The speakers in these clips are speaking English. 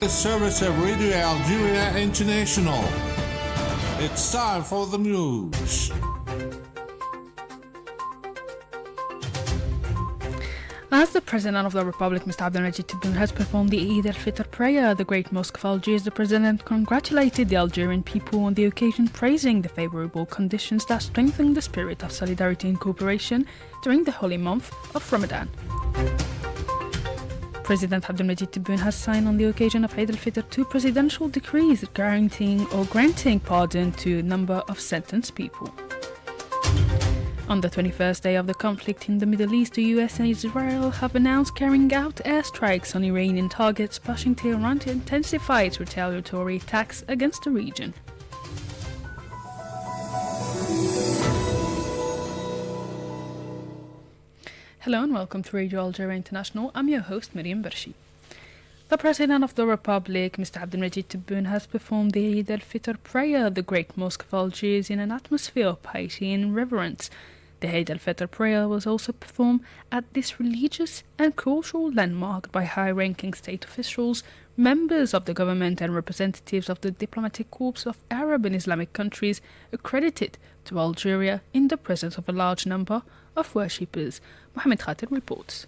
The service of Radio Algeria International. It's time for the news. As the President of the Republic, Mr. Abdelmajid Tebboune, has performed the Eid al-Fitr prayer at the Great Mosque of Algiers, the President congratulated the Algerian people on the occasion, praising the favourable conditions that strengthen the spirit of solidarity and cooperation during the holy month of Ramadan. President Abdelmajid Tebboune has signed on the occasion of Eid al-Fitr 2 presidential decrees guaranteeing or granting pardon to a number of sentenced people. On the 21st day of the conflict in the Middle East, the US and Israel have announced carrying out airstrikes on Iranian targets, pushing Tehran to intensify its retaliatory attacks against the region. Hello and welcome to Radio Algeria International. I'm your host, Miriam Bershi. The President of the Republic, Mr. Abdelmajid Tebboune, has performed the Eid al-Fitr prayer at the Great Mosque of Algiers in an atmosphere of piety and reverence. The Eid al-Fitr prayer was also performed at this religious and cultural landmark by high-ranking state officials, members of the government and representatives of the diplomatic corps of Arab and Islamic countries accredited to Algeria in the presence of a large number of worshippers. Mohamed Khatir reports.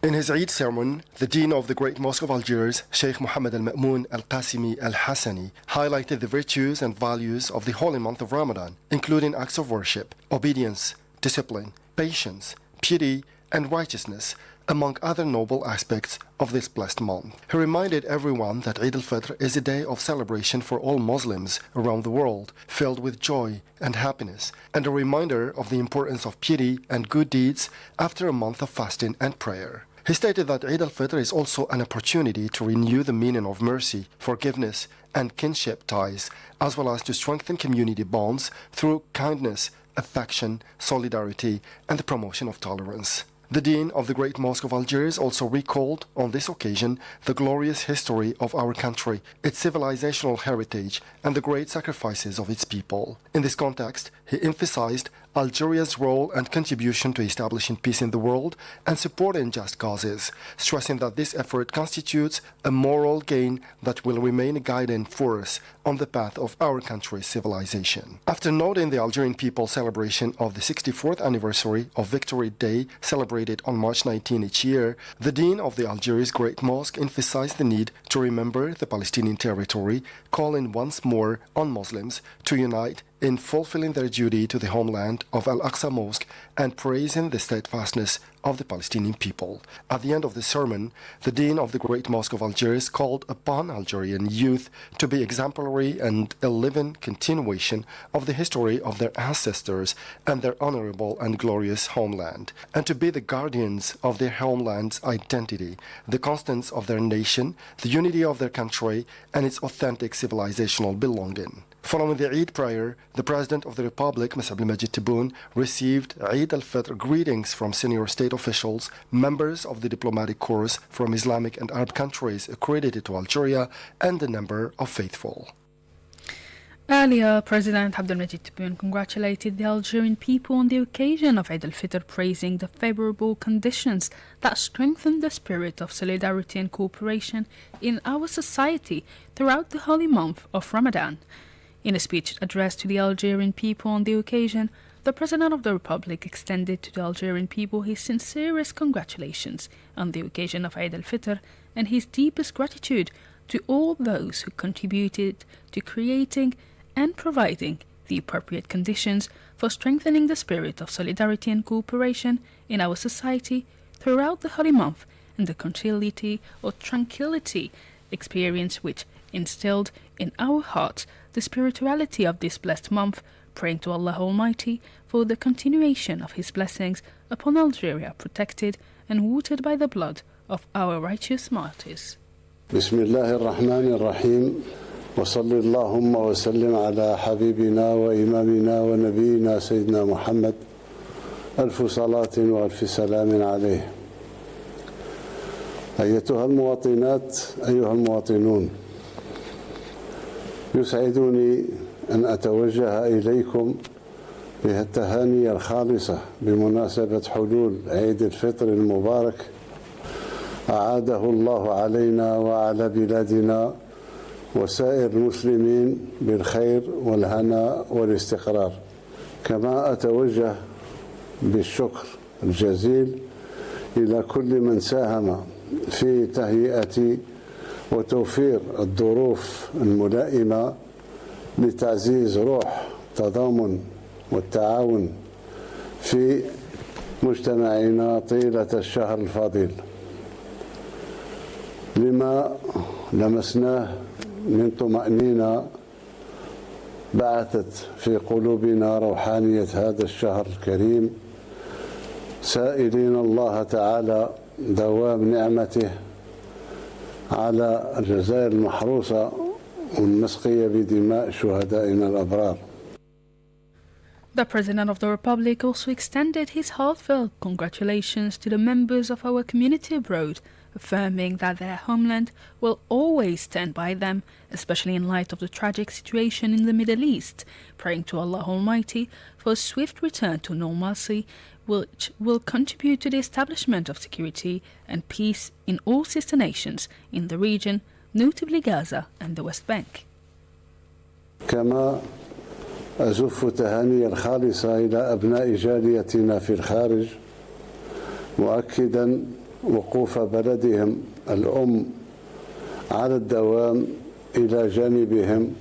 In his Eid sermon, the Dean of the Great Mosque of Algiers, Sheikh Mohammed al-Ma'moun al-Qasimi al-Hassani, highlighted the virtues and values of the holy month of Ramadan, including acts of worship, obedience, discipline, patience, pity, and righteousness, among other noble aspects of this blessed month. He reminded everyone that Eid al-Fitr is a day of celebration for all Muslims around the world, filled with joy and happiness, and a reminder of the importance of pity and good deeds after a month of fasting and prayer. He stated that Eid al-Fitr is also an opportunity to renew the meaning of mercy, forgiveness, and kinship ties, as well as to strengthen community bonds through kindness, affection, solidarity, and the promotion of tolerance. The Dean of the Great Mosque of Algiers also recalled on this occasion the glorious history of our country, its civilizational heritage, and the great sacrifices of its people. In this context, he emphasized Algeria's role and contribution to establishing peace in the world and supporting just causes, stressing that this effort constitutes a moral gain that will remain a guiding force on the path of our country's civilization. After noting the Algerian people's celebration of the 64th anniversary of Victory Day, celebrated on March 19 each year, the Dean of the Algiers Great Mosque emphasized the need to remember the Palestinian territory, calling once more on Muslims to unite in fulfilling their duty to the homeland of Al-Aqsa Mosque and praising the steadfastness of the Palestinian people. At the end of the sermon, the Dean of the Great Mosque of Algiers called upon Algerian youth to be exemplary and a living continuation of the history of their ancestors and their honorable and glorious homeland, and to be the guardians of their homeland's identity, the constants of their nation, the unity of their country, and its authentic civilizational belonging. Following the Eid prayer, the President of the Republic, Mr. Abdelmajid Tebboune, received Eid al-Fitr greetings from senior state officials, members of the diplomatic corps from Islamic and Arab countries accredited to Algeria, and a number of faithful. Earlier, President Abdelmajid Tebboune congratulated the Algerian people on the occasion of Eid al-Fitr, praising the favourable conditions that strengthen the spirit of solidarity and cooperation in our society throughout the holy month of Ramadan. In a speech addressed to the Algerian people on the occasion, the President of the Republic extended to the Algerian people his sincerest congratulations on the occasion of Eid al-Fitr and his deepest gratitude to all those who contributed to creating and providing the appropriate conditions for strengthening the spirit of solidarity and cooperation in our society throughout the holy month and the tranquility experience which instilled in our hearts the spirituality of this blessed month, praying to Allah Almighty for the continuation of His blessings upon Algeria, protected and watered by the blood of our righteous martyrs. Bismillah ar-Rahman ar-Rahim. وصلى اللهم وسلم على حبيبنا وإمامنا ونبينا سيدنا محمد ألف صلاة وألف سلام عليه. أيتها المواطنات أيها المواطنون، يسعدني أن أتوجه إليكم بالتهاني الخالصة بمناسبة حلول عيد الفطر المبارك أعاده الله علينا وعلى بلادنا وسائر المسلمين بالخير والهناء والاستقرار. كما أتوجه بالشكر الجزيل إلى كل من ساهم في تهيئة وتوفير الظروف الملائمة لتعزيز روح التضامن والتعاون في مجتمعنا طيلة الشهر الفضيل. لما لمسناه من طمأنينة بعثت في قلوبنا روحانية هذا الشهر الكريم، سائلين الله تعالى دوام نعمته على الجزائر المحروسة والمسقية بدماء شهدائنا الأبرار. The President of the Republic also extended his heartfelt congratulations to the members of our community abroad, affirming that their homeland will always stand by them, especially in light of the tragic situation in the Middle East, praying to Allah Almighty for a swift return to normalcy, which will contribute to the establishment of security and peace in all sister nations in the region, notably Gaza and the West Bank. كما أزف تهاني الخالصة إلى أبناء جاليتنا في الخارج، مؤكدا وقوف بلدهم الأم على الدوام إلى جانبهم،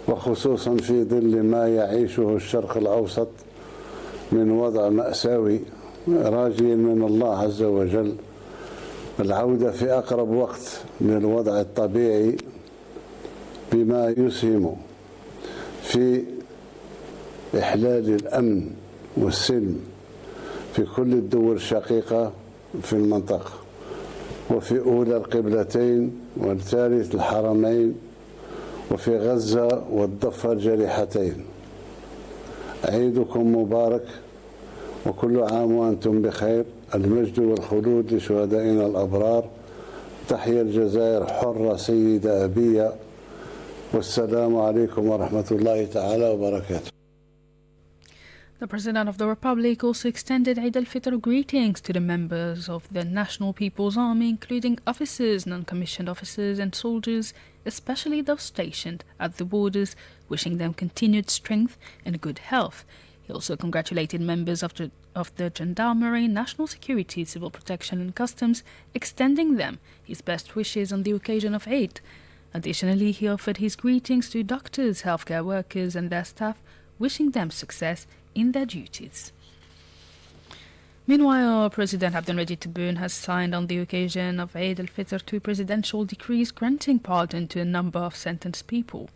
وخصوصا في ظل ما يعيشه الشرق الأوسط من وضع مأساوي، راجيا من الله عز وجل العودة في أقرب وقت للوضع الطبيعي بما يسهم في إحلال الأمن والسلم في كل الدول الشقيقة في المنطقة، وفي أولى القبلتين والثالث الحرمين، وفي غزة والضفة الجريحتين. عيدكم مبارك وكل عام وأنتم بخير. المجد والخلود لشهدائنا الأبرار. تحيا الجزائر حرة سيدة أبية. والسلام عليكم ورحمة الله تعالى وبركاته. The President of the Republic also extended Eid al-Fitr greetings to the members of the National People's Army, including officers, non-commissioned officers and soldiers, especially those stationed at the borders, wishing them continued strength and good health. He also congratulated members of the Gendarmerie, National Security, Civil Protection and Customs, extending them his best wishes on the occasion of Eid. Additionally, he offered his greetings to doctors, healthcare workers and their staff, wishing them success in their duties. Meanwhile, President Abdelmajid Tebboune has signed on the occasion of Eid al-Fitr 2 presidential decrees granting pardon to a number of sentenced people.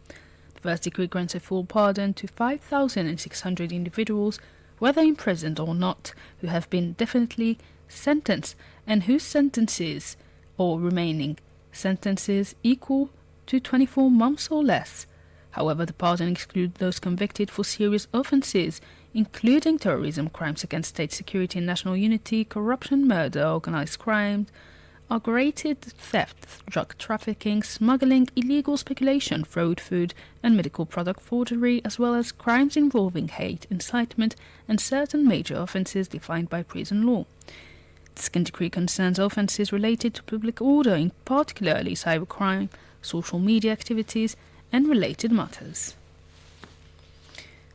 The first decree grants a full pardon to 5,600 individuals, whether imprisoned or not, who have been definitely sentenced and whose sentences or remaining sentences equal to 24 months or less. However, the pardon excludes those convicted for serious offences, including terrorism, crimes against state security and national unity, corruption, murder, organised crime, aggravated theft, drug trafficking, smuggling, illegal speculation, fraud, food and medical product forgery, as well as crimes involving hate, incitement and certain major offences defined by prison law. The second decree concerns offences related to public order, in particularly cybercrime, social media activities and related matters.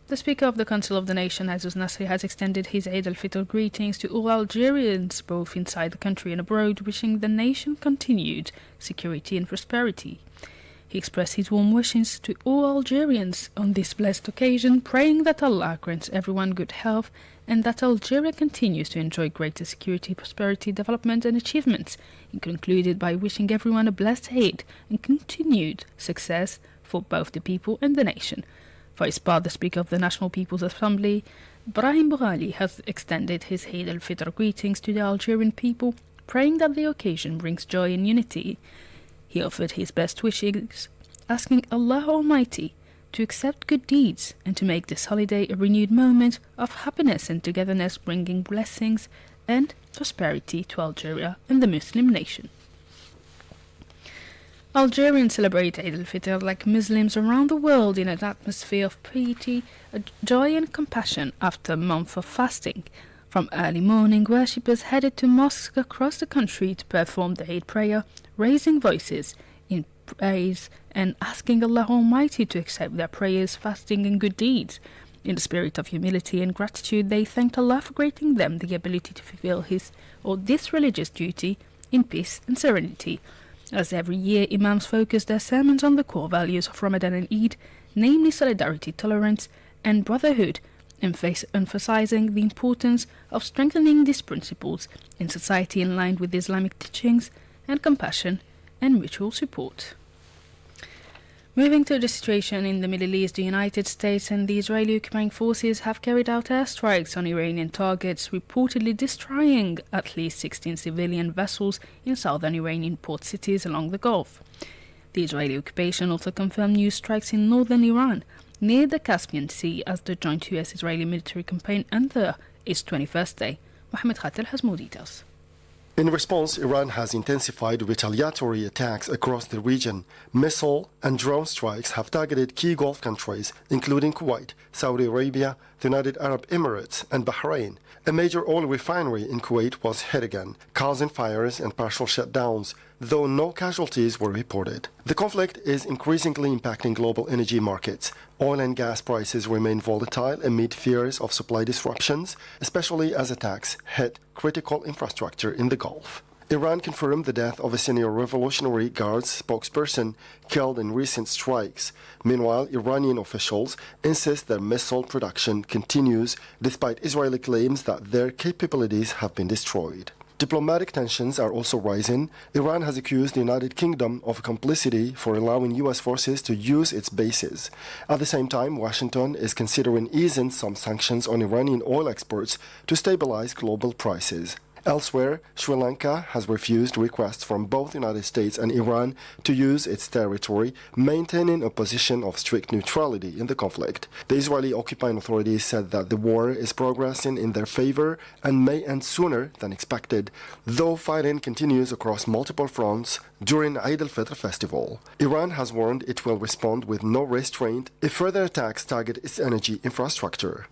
The Speaker of the Council of the Nation, Aziz Nasri, has extended his Eid al-Fitr greetings to all Algerians, both inside the country and abroad, wishing the nation continued security and prosperity. He expressed his warm wishes to all Algerians on this blessed occasion, praying that Allah grants everyone good health and that Algeria continues to enjoy greater security, prosperity, development and achievements. He concluded by wishing everyone a blessed Eid and continued success for both the people and the nation. For his part, the Speaker of the National People's Assembly, Brahim Boughali, has extended his Eid al-Fitr greetings to the Algerian people, praying that the occasion brings joy and unity. He offered his best wishes, asking Allah Almighty to accept good deeds and to make this holiday a renewed moment of happiness and togetherness, bringing blessings and prosperity to Algeria and the Muslim nation. Algerians celebrate Eid al-Fitr like Muslims around the world in an atmosphere of piety, joy and compassion after a month of fasting. From early morning, worshippers headed to mosques across the country to perform the Eid prayer, raising voices in praise and asking Allah Almighty to accept their prayers, fasting and good deeds. In the spirit of humility and gratitude, they thanked Allah for granting them the ability to fulfill this religious duty in peace and serenity. As every year, Imams focus their sermons on the core values of Ramadan and Eid, namely solidarity, tolerance and brotherhood, emphasizing the importance of strengthening these principles in society in line with Islamic teachings and compassion and mutual support. Moving to the situation in the Middle East, the United States and the Israeli occupying forces have carried out airstrikes on Iranian targets, reportedly destroying at least 16 civilian vessels in southern Iranian port cities along the Gulf. The Israeli occupation also confirmed new strikes in northern Iran, near the Caspian Sea, as the joint US-Israeli military campaign enters its 21st day. Mohammed Khatil has more details. In response, Iran has intensified retaliatory attacks across the region. Missile and drone strikes have targeted key Gulf countries, including Kuwait, Saudi Arabia, the United Arab Emirates, and Bahrain. A major oil refinery in Kuwait was hit again, causing fires and partial shutdowns, though no casualties were reported. The conflict is increasingly impacting global energy markets. Oil and gas prices remain volatile amid fears of supply disruptions, especially as attacks hit critical infrastructure in the Gulf. Iran confirmed the death of a senior Revolutionary Guards spokesperson killed in recent strikes. Meanwhile, Iranian officials insist their missile production continues despite Israeli claims that their capabilities have been destroyed. Diplomatic tensions are also rising. Iran has accused the United Kingdom of complicity for allowing U.S. forces to use its bases. At the same time, Washington is considering easing some sanctions on Iranian oil exports to stabilize global prices. Elsewhere, Sri Lanka has refused requests from both the United States and Iran to use its territory, maintaining a position of strict neutrality in the conflict. The Israeli occupying authorities said that the war is progressing in their favor and may end sooner than expected, though fighting continues across multiple fronts during Eid al-Fitr festival. Iran has warned it will respond with no restraint if further attacks target its energy infrastructure.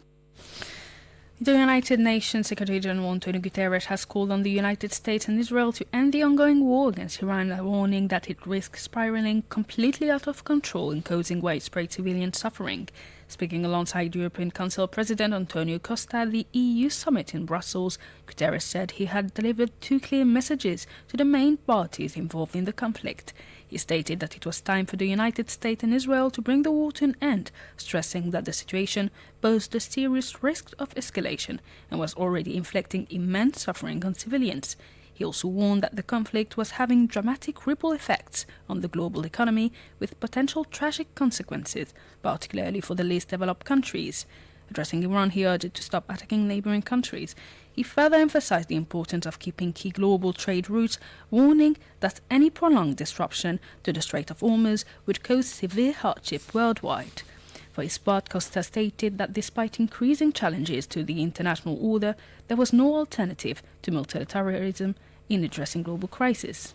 The United Nations Secretary General Antonio Guterres has called on the United States and Israel to end the ongoing war against Iran, warning that it risks spiraling completely out of control and causing widespread civilian suffering. Speaking alongside European Council President Antonio Costa at the EU summit in Brussels, Guterres said he had delivered two clear messages to the main parties involved in the conflict. He stated that it was time for the United States and Israel to bring the war to an end, stressing that the situation posed a serious risk of escalation and was already inflicting immense suffering on civilians. He also warned that the conflict was having dramatic ripple effects on the global economy with potential tragic consequences, particularly for the least developed countries. Addressing Iran, he urged it to stop attacking neighboring countries. He further emphasized the importance of keeping key global trade routes, warning that any prolonged disruption to the Strait of Hormuz would cause severe hardship worldwide. For his part, Costa stated that despite increasing challenges to the international order, there was no alternative to multilateralism in addressing global crisis.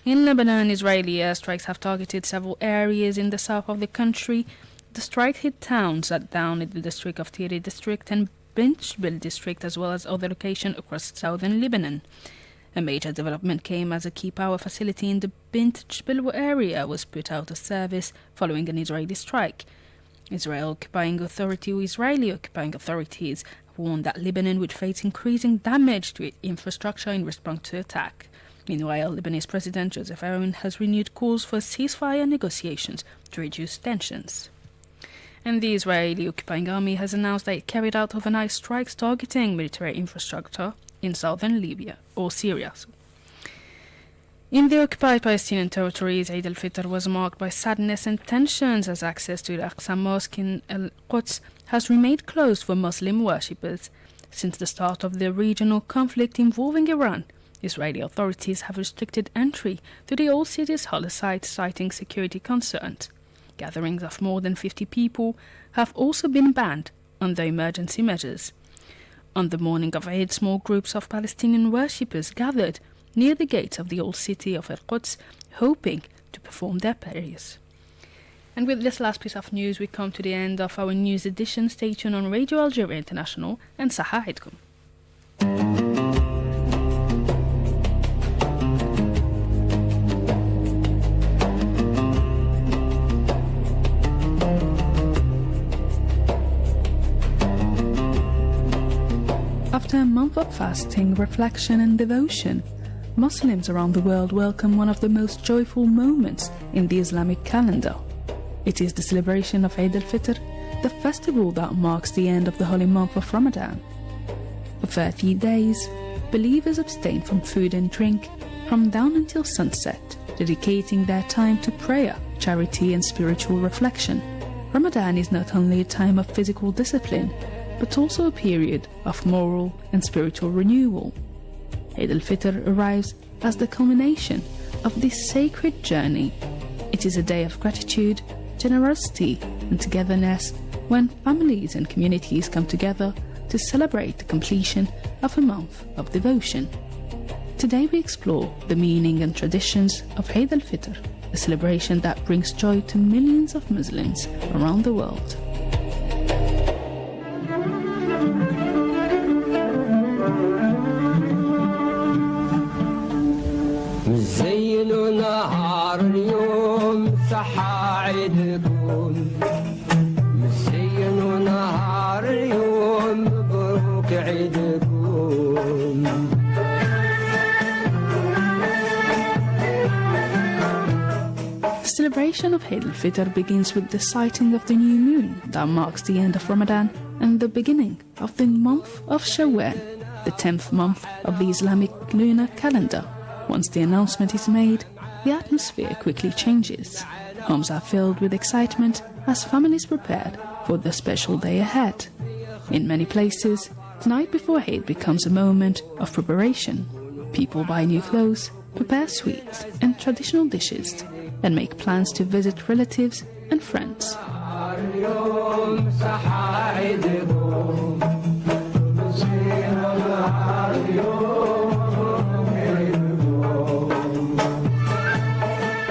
In Lebanon, Israeli airstrikes have targeted several areas in the south of the country. The strike hit towns at Down in the district of Tiri district and Binchbil district, as well as other locations across southern Lebanon. A major development came as a key power facility in the Binchbil area was put out of service following an Israeli strike. Israeli occupying authorities warned that Lebanon would face increasing damage to its infrastructure in response to attack. Meanwhile, Lebanese President Joseph Aoun has renewed calls for ceasefire negotiations to reduce tensions. And the Israeli occupying army has announced that it carried out overnight strikes targeting military infrastructure in southern Libya or Syria. In the occupied Palestinian territories, Eid al-Fitr was marked by sadness and tensions as access to the Aqsa Mosque in Al-Quds has remained closed for Muslim worshippers. Since the start of the regional conflict involving Iran, Israeli authorities have restricted entry to the old city's holy site, citing security concerns. Gatherings of more than 50 people have also been banned under emergency measures. On the morning of Eid, small groups of Palestinian worshippers gathered near the gates of the old city of Al-Quds, hoping to perform their prayers. And with this last piece of news, we come to the end of our news edition. Stay tuned on Radio Algeria International and Saha Aidkum. After a month of fasting, reflection and devotion, Muslims around the world welcome one of the most joyful moments in the Islamic calendar. It is the celebration of Eid al-Fitr, the festival that marks the end of the holy month of Ramadan. For 30 days, believers abstain from food and drink from dawn until sunset, dedicating their time to prayer, charity and spiritual reflection. Ramadan is not only a time of physical discipline, but also a period of moral and spiritual renewal. Eid al-Fitr arrives as the culmination of this sacred journey. It is a day of gratitude, generosity and togetherness when families and communities come together to celebrate the completion of a month of devotion. Today we explore the meaning and traditions of Eid al-Fitr, a celebration that brings joy to millions of Muslims around the world. مزينوا نهار اليوم صحة عيدكم مزينوا نهار اليوم مبروك عيدكم The celebration of Eid al-Fitr begins with the sighting of the new moon that marks the end of Ramadan and the beginning of the month of Shawwal, the 10th month of the Islamic lunar calendar. Once the announcement is made, the atmosphere quickly changes. Homes are filled with excitement as families prepare for the special day ahead. In many places, the night before Eid becomes a moment of preparation. People buy new clothes, prepare sweets and traditional dishes, and make plans to visit relatives and friends.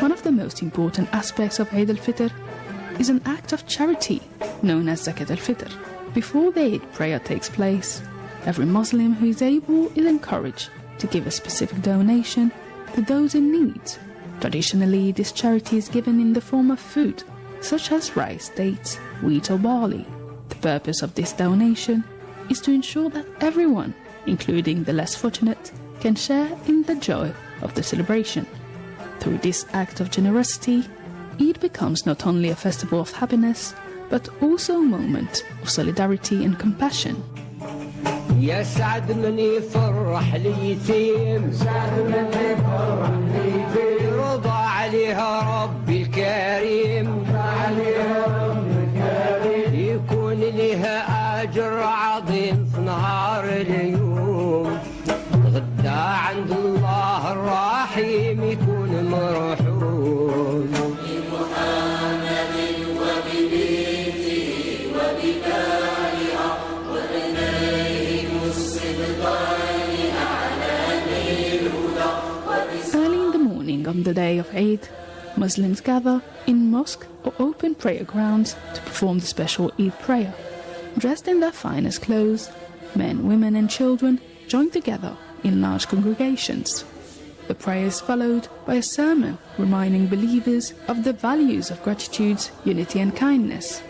One of the most important aspects of Eid al-Fitr is an act of charity known as Zakat al-Fitr. Before the Eid prayer takes place, every Muslim who is able is encouraged to give a specific donation to those in need. Traditionally, this charity is given in the form of food, such as rice, dates, wheat or barley. The purpose of this donation is to ensure that everyone, including the less fortunate, can share in the joy of the celebration. Through this act of generosity, Eid becomes not only a festival of happiness, but also a moment of solidarity and compassion. يا سعد من يفرح اليتيم سعد من يفرح اليتيم رضى عليها ربي الكريم يكون لها أجر عظيم في نهار اليوم غدا عند الله الرحيم يكون مرحوم بمحمد وببنته وببالها وبنيه Early in the morning on the day of Eid, Muslims gather in mosque or open prayer grounds to perform the special Eid prayer. Dressed in their finest clothes, men, women and children join together in large congregations. The prayer is followed by a sermon reminding believers of the values of gratitude, unity and kindness.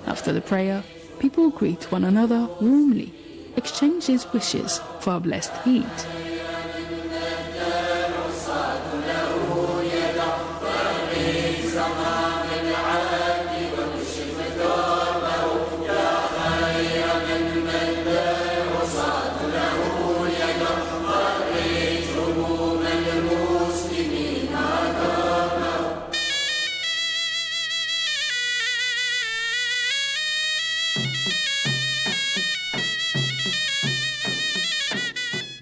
After the prayer, people greet one another warmly, exchanges wishes for a blessed Eid.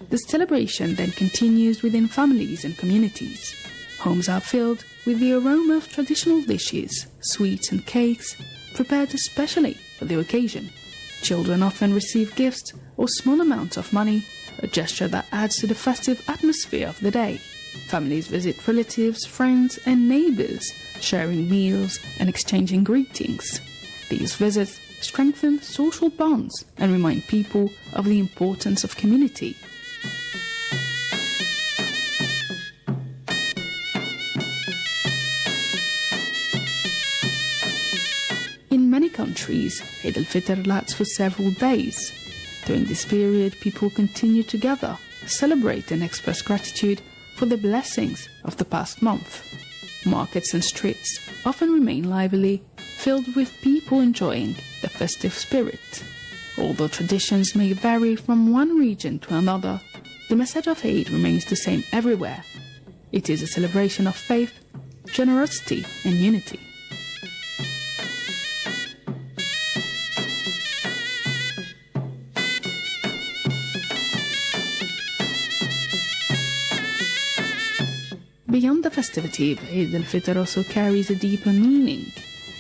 The celebration then continues within families and communities. Homes are filled with the aroma of traditional dishes, sweets and cakes, prepared especially for the occasion. Children often receive gifts or small amounts of money, a gesture that adds to the festive atmosphere of the day. Families visit relatives, friends and neighbors, sharing meals and exchanging greetings. These visits strengthen social bonds and remind people of the importance of community. In many countries, Eid al-Fitr lasts for several days. During this period, people continue to gather, celebrate and express gratitude for the blessings of the past month. Markets and streets often remain lively, filled with people enjoying the festive spirit. Although traditions may vary from one region to another, the message of Eid remains the same everywhere. It is a celebration of faith, generosity and unity. Beyond the festivity, Eid al-Fitr also carries a deeper meaning.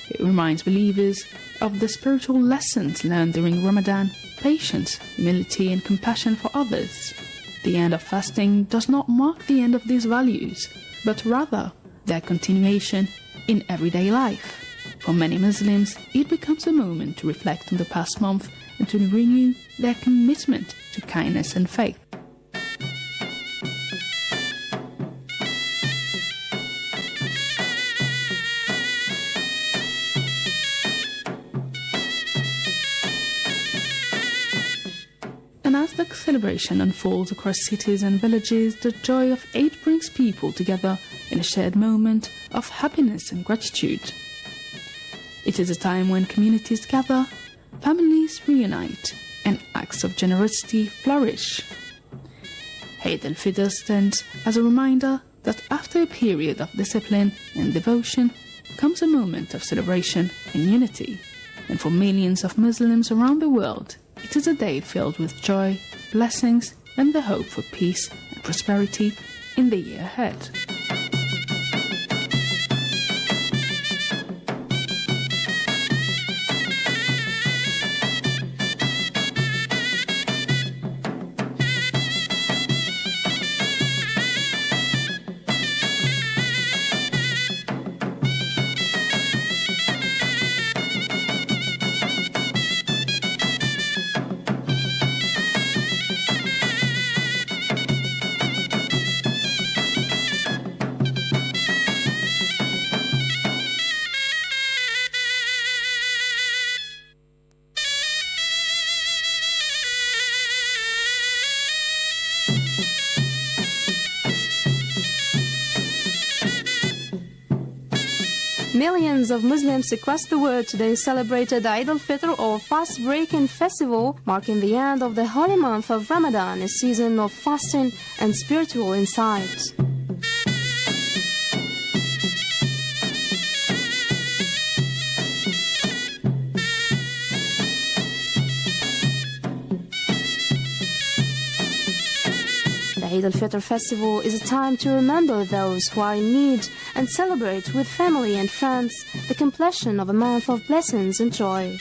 It reminds believers of the spiritual lessons learned during Ramadan, patience, humility and compassion for others. The end of fasting does not mark the end of these values, but rather their continuation in everyday life. For many Muslims, it becomes a moment to reflect on the past month and to renew their commitment to kindness and faith. And as the celebration unfolds across cities and villages, the joy of Eid brings people together in a shared moment of happiness and gratitude. It is a time when communities gather, families reunite, and acts of generosity flourish. Eid al-Fitr stands as a reminder that after a period of discipline and devotion comes a moment of celebration and unity. And for millions of Muslims around the world, it is a day filled with joy, blessings, and the hope for peace and prosperity in the year ahead. Millions of Muslims across the world today celebrated Eid al-Fitr or fast-breaking festival, marking the end of the holy month of Ramadan, a season of fasting and spiritual insight. The Eid al-Fitr festival is a time to remember those who are in need and celebrate with family and friends the completion of a month of blessings and joy.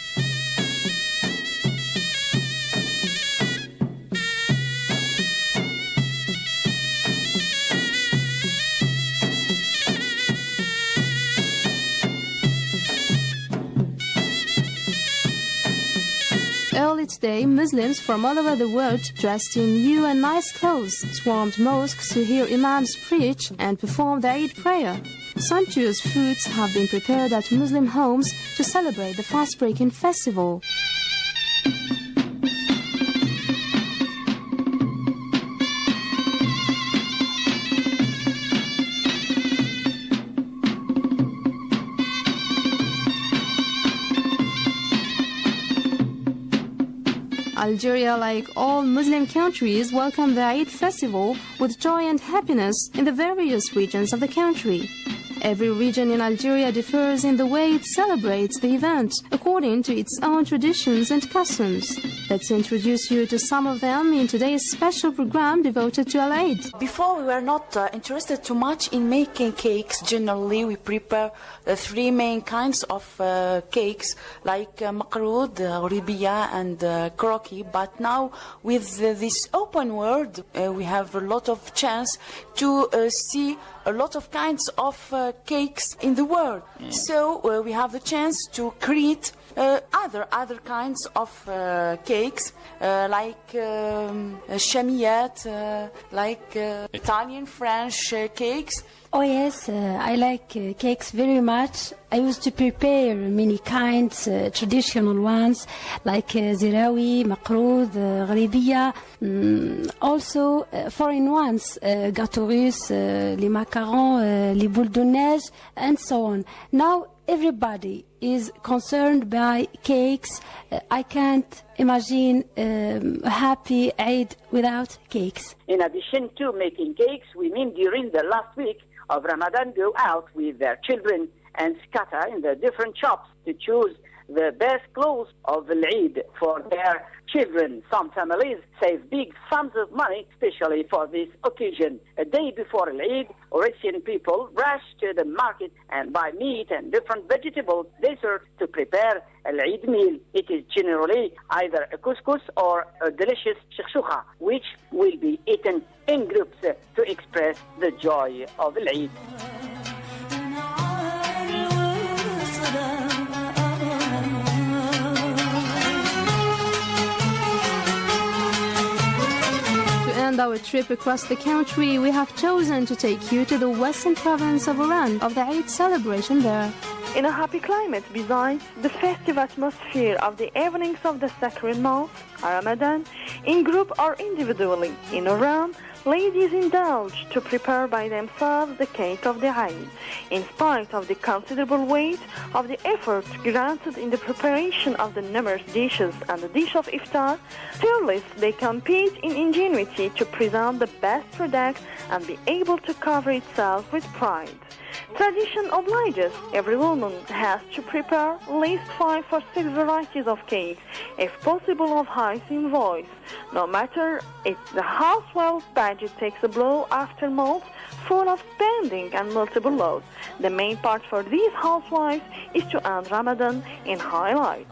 Early today, Muslims from all over the world, dressed in new and nice clothes, swarmed mosques to hear imams preach and perform the Eid prayer. Sumptuous foods have been prepared at Muslim homes to celebrate the fast-breaking festival. Algeria, like all Muslim countries, welcomed the Eid festival with joy and happiness in the various regions of the country. Every region in Algeria differs in the way it celebrates the event, according to its own traditions and customs. Let's introduce you to some of them in today's special program devoted to Al-Eid. Before, we were not interested too much in making cakes. Generally, we prepare three main kinds of cakes, like makrud, ribiya, and kroki. But now, with this open world, we have a lot of chance to see a lot of kinds of cakes in the world. So we have the chance to create other kinds of cakes, like shamiyat, like Italian, French cakes. Oh yes, I like cakes very much. I used to prepare many kinds, traditional ones like zirawi, makrud, غريبية. Also foreign ones, gâteaux russes, les macarons, les boules de neige, and so on. Now everybody is concerned by cakes. I can't imagine a happy Eid without cakes. In addition to making cakes, women during the last week of Ramadan go out with their children and scatter in the different shops to choose the best clothes of Eid for their children. Some families save big sums of money, especially for this occasion. A day before Eid, Mauritian people rush to the market and buy meat and different vegetables, desserts to prepare an Eid meal. It is generally either a couscous or a delicious shakshuka, which will be eaten in groups to express the joy of Eid. Our trip across the country, we have chosen to take you to the western province of Oran of the Eid celebration there. In a happy climate, besides the festive atmosphere of the evenings of the sacred month, Ramadan, in group or individually, in Oran, ladies indulge to prepare by themselves the cake of the Eid. In spite of the considerable weight of the effort granted in the preparation of the numerous dishes and the dish of iftar, fearless they compete in ingenuity to present the best product and be able to cover itself with pride. Tradition obliges, every woman has to prepare at least 5 or 6 varieties of cakes, if possible of highest invoice. No matter if the housewife budget takes a blow after months full of spending and multiple loads, the main part for these housewives is to end Ramadan in high light.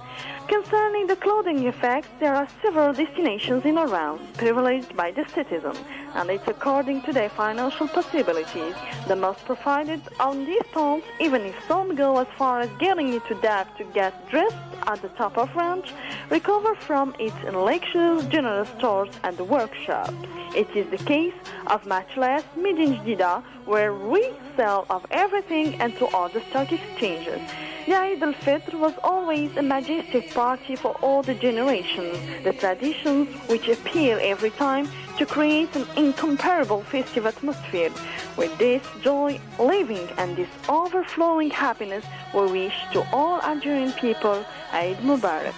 Concerning the clothing effects, there are several destinations in Oran privileged by the citizen, and it's according to their financial possibilities. The most provided on these towns, even if some go as far as getting into debt to get dressed at the top of range, recover from it in luxurious general stores and workshops. It is the case of much less Medin Jdida, where we sell of everything and to all the stock exchanges. The Eid al-Fitr was always a majestic party for all the generations, the traditions which appear every time to create an incomparable festive atmosphere. With this joy, living and this overflowing happiness, we wish to all Algerian people Eid Mubarak.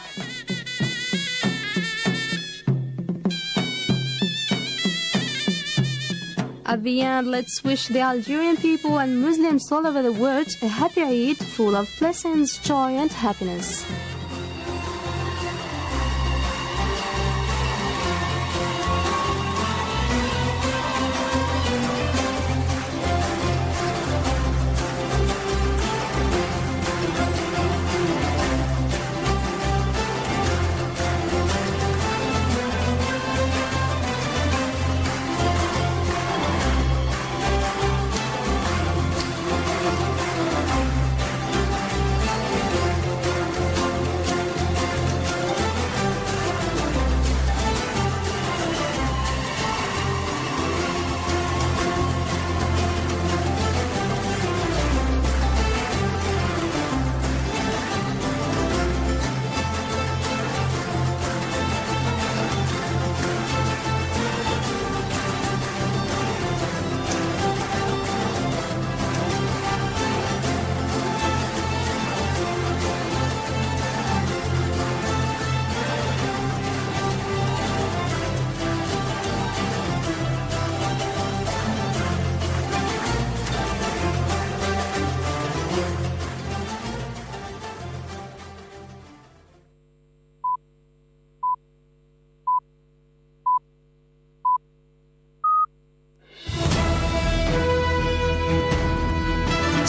At the end, let's wish the Algerian people and Muslims all over the world a happy Eid full of blessings, joy and happiness.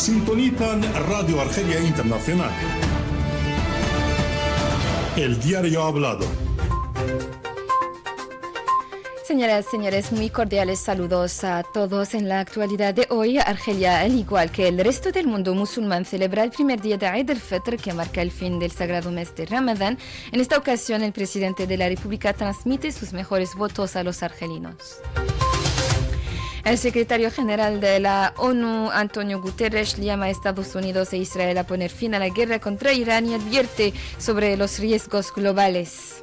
Sintonizan Radio Argelia Internacional, el diario hablado. Señoras, señores, muy cordiales saludos a todos. En la actualidad de hoy, Argelia, al igual que el resto del mundo musulmán, celebra el primer día de Eid al-Fitr, que marca el fin del sagrado mes de Ramadán. En esta ocasión, el presidente de la República transmite sus mejores votos a los argelinos. El secretario general de la ONU, Antonio Guterres, llama a Estados Unidos e Israel a poner fin a la guerra contra Irán y advierte sobre los riesgos globales.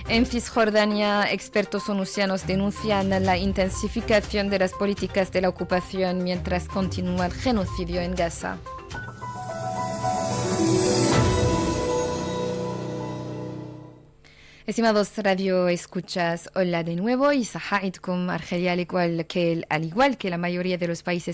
En Cisjordania, expertos onusianos denuncian la intensificación de las políticas de la ocupación mientras continúa el genocidio en Gaza. Estimados radio escuchas, hola de nuevo y Sahaidkum Argelia, al igual que la mayoría de los países